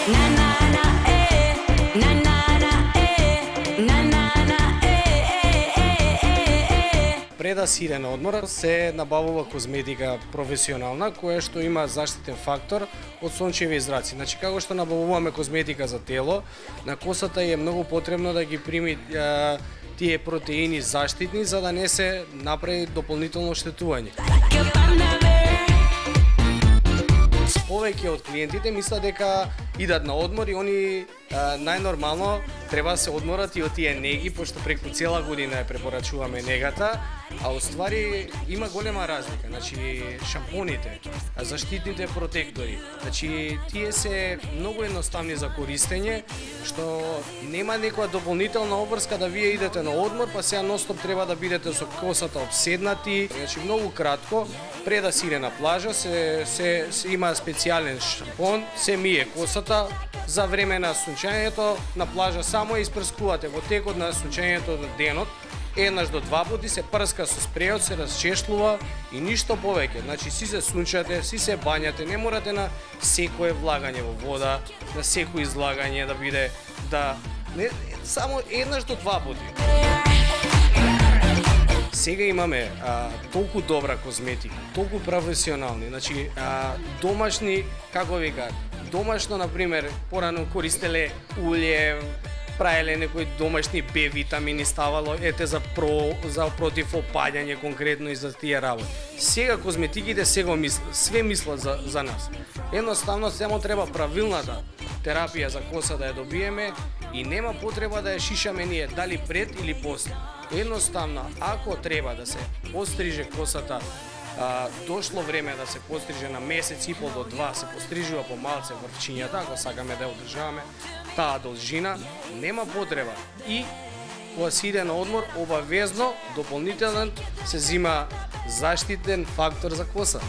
Na na na na na na na na na Пред да се иде на одмор, се набавува козметика професионална, која што има заштитен фактор од сончеви израци. Значи, како што набавуваме козметика за тело, на косата е многу потребно да ги прими тие протеини заштитни, за да не се направи дополнително штетување. Повеќе од клиентите мислат дека идат на одмор и они најнормално треба да се одморат и од тие неги, пошто преку цела година ја препорачуваме негата, а уствари има голема разлика. Значи, шампоните, заштитните протектори, значи тие се многу едноставни за користење, што нема некоја дополнителна обврска да вие идете на одмор, па сега ностоп треба да бидете со косата обседнати. Значи, многу кратко, пред да се иде на плажа, се има специјален шампон, се мие косата, за време на сунчањето на плажа само испрскувате во текот на сунчањето на денот, еднаш до два пати се прска со спреот, се расчешлува и ништо повеќе. Значи си се сунчате, си се бањате, не морате на секое влагање во вода, на секој излагање да биде не, само еднаш до два пати. Сега имаме толку добра козметика, толку професионални, значи домашни, како ви кажа, домашно, например, порано користеле улје, правеле некои домашни Б витамини, ставало за против опаѓање конкретно и за тие работи. Сега козметиките све мислат за нас. Едноставно само треба правилната терапија за коса да ја добиеме и нема потреба да ја шишаме ние дали пред или после. Едноставно, ако треба да се постриже косата, дошло време да се постриже на месец и пол до два, се пострижува по малце врвчињата, ако сакаме да ја одржаваме таа должина, нема потреба. И кога се иде на одмор, обавезно дополнителен се зима заштитен фактор за коса.